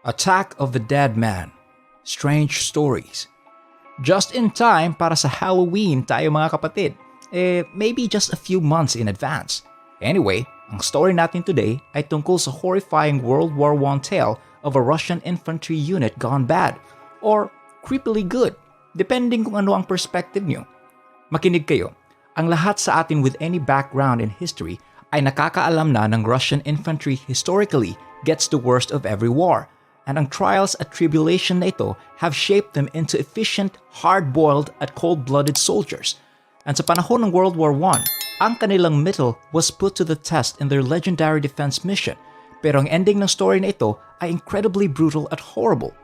Attack of the Dead Man. Strange Stories. Just in time para sa Halloween tayo mga kapatid. Maybe just a few months in advance. Anyway, ang story natin today ay tungkol sa horrifying World War I tale of a Russian infantry unit gone bad or creepily good, depending kung ano ang perspective nyo. Makinig kayo. Ang lahat sa atin with any background in history ay nakakaalam na ng Russian infantry historically gets the worst of every war. And ang trials at tribulation na ito have shaped them into efficient, hard-boiled at cold-blooded soldiers. And sa panahon ng World War I, ang kanilang mettle was put to the test in their legendary defense mission. Pero ang ending ng story na ito ay incredibly brutal at horrible.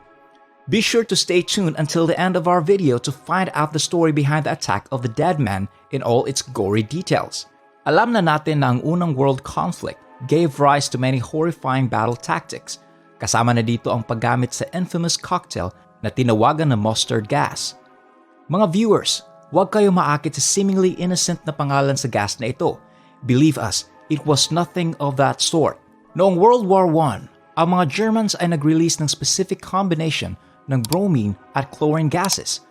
Be sure to stay tuned until the end of our video to find out the story behind the attack of the Dead Man in all its gory details. Alam na natin na ang unang world conflict gave rise to many horrifying battle tactics. Kasama na dito ang paggamit sa infamous cocktail na tinawagan na mustard gas. Mga viewers, huwag kayo maakit sa seemingly innocent na pangalan sa gas na ito. Believe us, it was nothing of that sort. Noong World War I, ang mga Germans ay nag-release ng specific combination ng bromine at chlorine gases.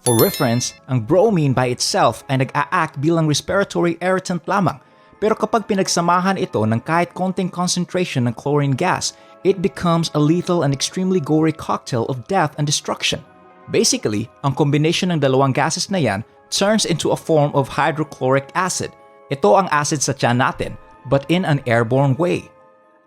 For reference, ang bromine by itself ay nag-a-act bilang respiratory irritant lamang. Pero kapag pinagsamahan ito ng kahit konting concentration ng chlorine gas, it becomes a lethal and extremely gory cocktail of death and destruction. Basically, ang combination ng dalawang gases na yan turns into a form of hydrochloric acid. Ito ang acid sa tiyan natin, but in an airborne way.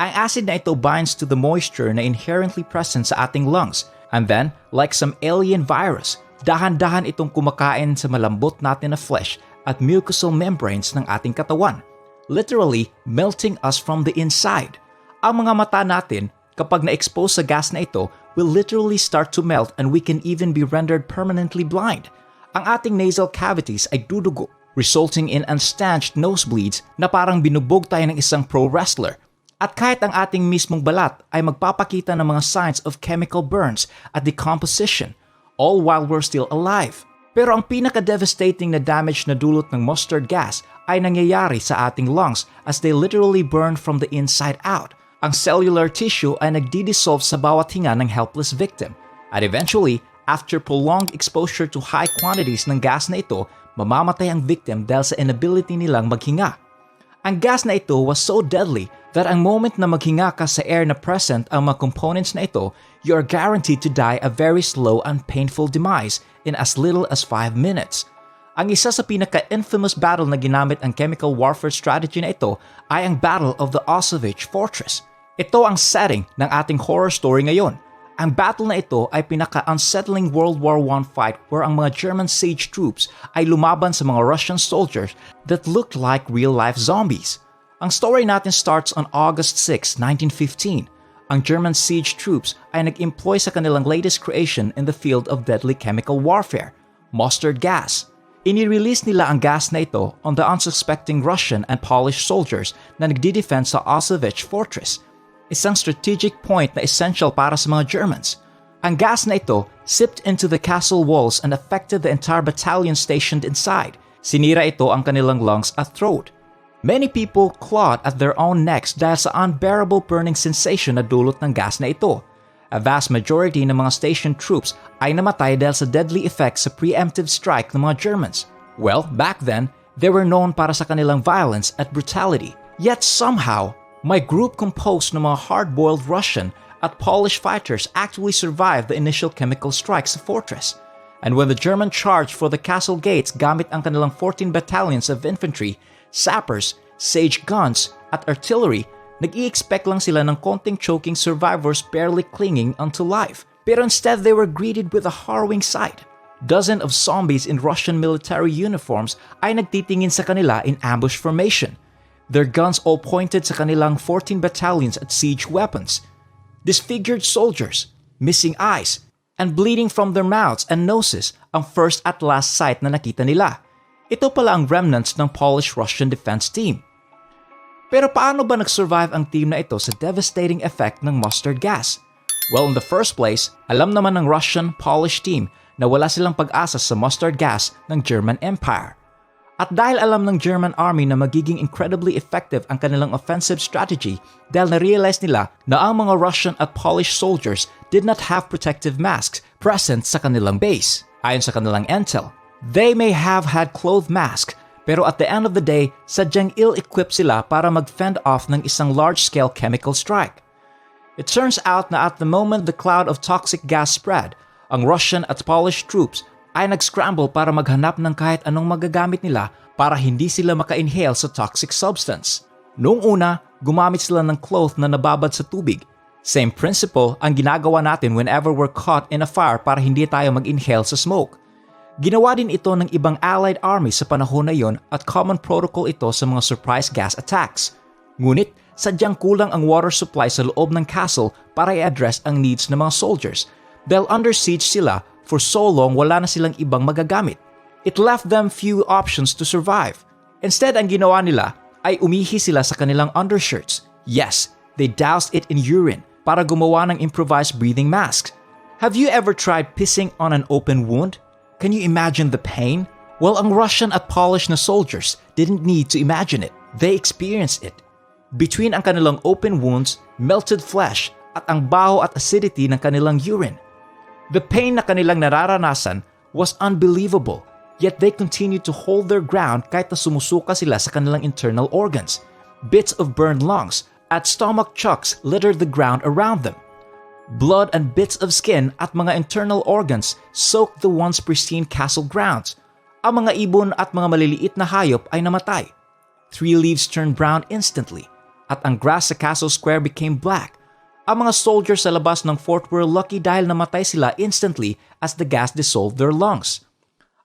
Ang acid na ito binds to the moisture na inherently present sa ating lungs, and then, like some alien virus, dahan-dahan itong kumakain sa malambot natin na flesh at mucosal membranes ng ating katawan, literally melting us from the inside. Ang mga mata natin, kapag na-expose sa gas na ito, will literally start to melt and we can even be rendered permanently blind. Ang ating nasal cavities ay dudugo, resulting in unstanched nosebleeds na parang binubog tayo ng isang pro wrestler. At kahit ang ating mismong balat ay magpapakita ng mga signs of chemical burns at decomposition, all while we're still alive. Pero ang pinaka-devastating na damage na dulot ng mustard gas ay nangyayari sa ating lungs as they literally burn from the inside out. Ang cellular tissue ay nagdi-dissolve sa bawat hinga ng helpless victim. At eventually, after prolonged exposure to high quantities ng gas na ito, mamamatay ang victim dahil sa inability nilang maghinga. Ang gas na ito was so deadly that ang moment na maghinga ka sa air na present ang mga components na ito, you are guaranteed to die a very slow and painful demise in as little as 5 minutes. Ang isa sa pinaka-infamous battle na ginamit ang chemical warfare strategy na ito ay ang Battle of the Auschwitz Fortress. Ito ang setting ng ating horror story ngayon. Ang battle na ito ay pinaka-unsettling World War I fight where ang mga German siege troops ay lumaban sa mga Russian soldiers that looked like real-life zombies. Ang story natin starts on August 6, 1915. Ang German siege troops ay nag-employ sa kanilang latest creation in the field of deadly chemical warfare, mustard gas. Inirelease nila ang gas na ito on the unsuspecting Russian and Polish soldiers na nagdi-defend sa Auschwitz Fortress, isang strategic point na essential para sa mga Germans. Ang gas na ito seeped into the castle walls and affected the entire battalion stationed inside. Sinira ito ang kanilang lungs at throat. Many people clawed at their own necks dahil sa unbearable burning sensation na dulot ng gas na ito. A vast majority ng mga station troops ay namatay dahil sa deadly effects sa preemptive strike ng mga Germans. Well, back then, they were known para sa kanilang violence at brutality. Yet somehow, my group composed ng mga hard-boiled Russian at Polish fighters actually survived the initial chemical strikes sa fortress. And when the German charged for the castle gates gamit ang kanilang 14 battalions of infantry, sappers, siege guns, at artillery, nag-i-expect lang sila ng konting choking survivors barely clinging onto life. Pero instead they were greeted with a harrowing sight. Dozens of zombies in Russian military uniforms ay nagtitingin sa kanila in ambush formation. Their guns all pointed sa kanilang 14 battalions at siege weapons. Disfigured soldiers, missing eyes, and bleeding from their mouths and noses ang first at last sight na nakita nila. Ito pala ang remnants ng Polish-Russian defense team. Pero paano ba nag-survive ang team na ito sa devastating effect ng mustard gas? Well, in the first place, alam naman ng Russian-Polish team na wala silang pag-asa sa mustard gas ng German Empire. At dahil alam ng German army na magiging incredibly effective ang kanilang offensive strategy dahil na-realize nila na ang mga Russian at Polish soldiers did not have protective masks present sa kanilang base. Ayon sa kanilang intel, they may have had cloth masks pero at the end of the day, sadyang ill-equipped sila para mag-fend off ng isang large-scale chemical strike. It turns out na at the moment the cloud of toxic gas spread, ang Russian at Polish troops ay nag-scramble para maghanap ng kahit anong magagamit nila para hindi sila maka-inhale sa toxic substance. Noong una, gumamit sila ng cloth na nababad sa tubig. Same principle ang ginagawa natin whenever we're caught in a fire para hindi tayo mag-inhale sa smoke. Ginawa din ito ng ibang allied armies sa panahon na yon at common protocol ito sa mga surprise gas attacks. Ngunit, sadyang kulang ang water supply sa loob ng castle para i-address ang needs ng mga soldiers dahil under siege sila. For so long, wala na silang ibang magagamit. It left them few options to survive. Instead, ang ginawa nila ay umihi sila sa kanilang undershirts. Yes, they doused it in urine para gumawa ng improvised breathing masks. Have you ever tried pissing on an open wound? Can you imagine the pain? Well, ang Russian at Polish na soldiers didn't need to imagine it. They experienced it. Between ang kanilang open wounds, melted flesh, at ang baho at acidity ng kanilang urine. The pain na kanilang nararanasan was unbelievable, yet they continued to hold their ground kahit na sumusuka sila sa kanilang internal organs. Bits of burned lungs at stomach chucks littered the ground around them. Blood and bits of skin at mga internal organs soaked the once pristine castle grounds. Ang mga ibon at mga maliliit na hayop ay namatay. 3 leaves turned brown instantly, at ang grass sa castle square became black. Ang mga soldiers sa labas ng fort were lucky dahil namatay sila instantly as the gas dissolved their lungs.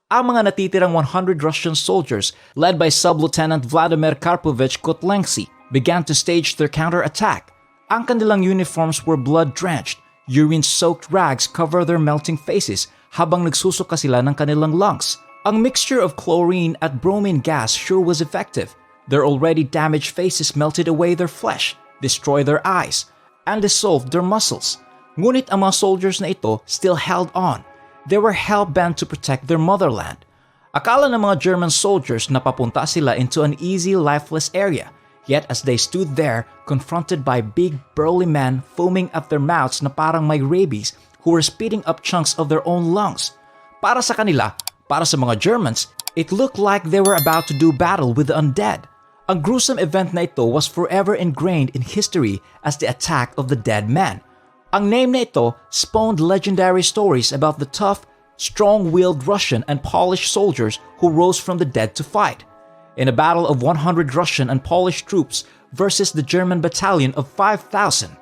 Ang mga natitirang 100 Russian soldiers led by Sub-Lieutenant Vladimir Karpovich Kotlenksy began to stage their counterattack. Ang kanilang uniforms were blood-drenched, urine-soaked rags cover their melting faces habang nagsusuka sila ng kanilang lungs. Ang mixture of chlorine at bromine gas sure was effective. Their already damaged faces melted away their flesh, destroyed their eyes, and dissolved their muscles. Ngunit ang mga soldiers na ito still held on. They were hell-bent to protect their motherland. Akala ng mga German soldiers na papunta sila into an easy, lifeless area. Yet as they stood there, confronted by big, burly men foaming at their mouths na parang may rabies who were spitting up chunks of their own lungs. Para sa kanila, para sa mga Germans, it looked like they were about to do battle with the undead. Ang gruesome event na ito was forever ingrained in history as the attack of the dead men. Ang name na ito spawned legendary stories about the tough, strong-willed Russian and Polish soldiers who rose from the dead to fight. In a battle of 100 Russian and Polish troops versus the German battalion of 5,000,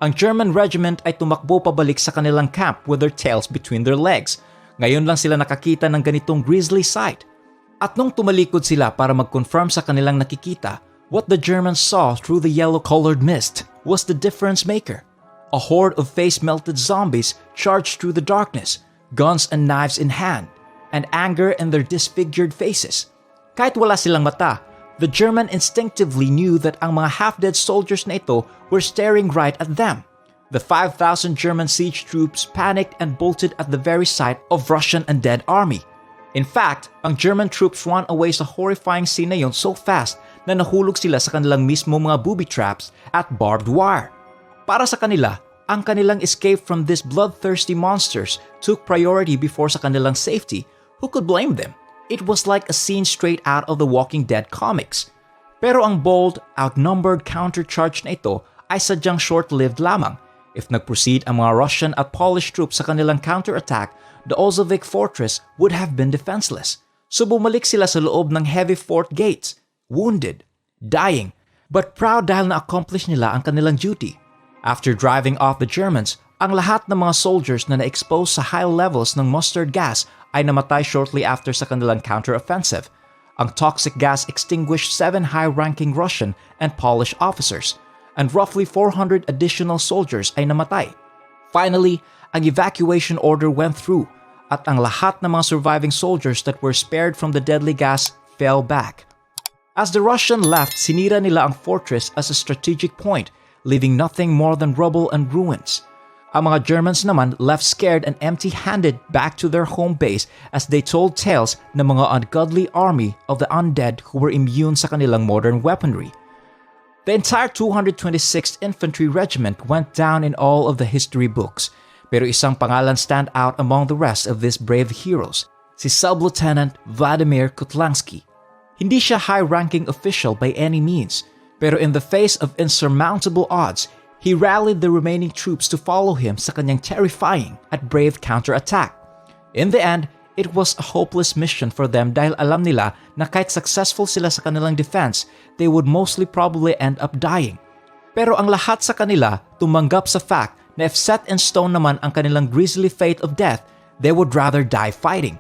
ang German regiment ay tumakbo pabalik sa kanilang camp with their tails between their legs. Ngayon lang sila nakakita ng ganitong grisly sight. At nung tumalikod sila para mag-confirm sa kanilang nakikita, what the Germans saw through the yellow-colored mist was the difference maker. A horde of face-melted zombies charged through the darkness, guns and knives in hand, and anger in their disfigured faces. Kahit wala silang mata, the German instinctively knew that ang mga half-dead soldiers na ito were staring right at them. The 5,000 German siege troops panicked and bolted at the very sight of Russian undead army. In fact, ang German troops ran away sa horrifying scene na yon so fast na nahulog sila sa kanilang mismo mga booby traps at barbed wire. Para sa kanila, ang kanilang escape from these bloodthirsty monsters took priority before sa kanilang safety. Who could blame them? It was like a scene straight out of the Walking Dead comics. Pero ang bold, outnumbered countercharge na ito ay sadyang short-lived lamang. If nag-proceed ang mga Russian at Polish troops sa kanilang counterattack, the Ozovik fortress would have been defenseless. So bumalik sila sa loob ng heavy fort gates, wounded, dying, but proud dahil na-accomplish nila ang kanilang duty. After driving off the Germans, ang lahat ng mga soldiers na na-expose sa high levels ng mustard gas ay namatay shortly after sa kanilang counter-offensive. Ang toxic gas extinguished 7 high-ranking Russian and Polish officers, and roughly 400 additional soldiers ay namatay. Finally, ang evacuation order went through, at ang lahat ng mga surviving soldiers that were spared from the deadly gas fell back. As the Russian left, sinira nila ang fortress as a strategic point, leaving nothing more than rubble and ruins. Ang mga Germans naman left scared and empty-handed back to their home base as they told tales ng mga ungodly army of the undead who were immune sa kanilang modern weaponry. The entire 226th Infantry Regiment went down in all of the history books, pero isang pangalan stand out among the rest of these brave heroes, si Sub-Lieutenant Vladimir Kutlansky. Hindi siya high-ranking official by any means, pero in the face of insurmountable odds, he rallied the remaining troops to follow him sa kanyang terrifying at brave counterattack. In the end, it was a hopeless mission for them dahil alam nila na kahit successful sila sa kanilang defense, they would mostly probably end up dying. Pero ang lahat sa kanila tumanggap sa fact na if set in stone naman ang kanilang grisly fate of death, they would rather die fighting.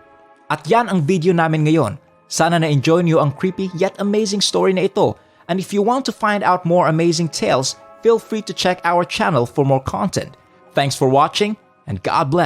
At yan ang video namin ngayon. Sana na-enjoy niyo ang creepy yet amazing story na ito. And if you want to find out more amazing tales, feel free to check our channel for more content. Thanks for watching and God bless.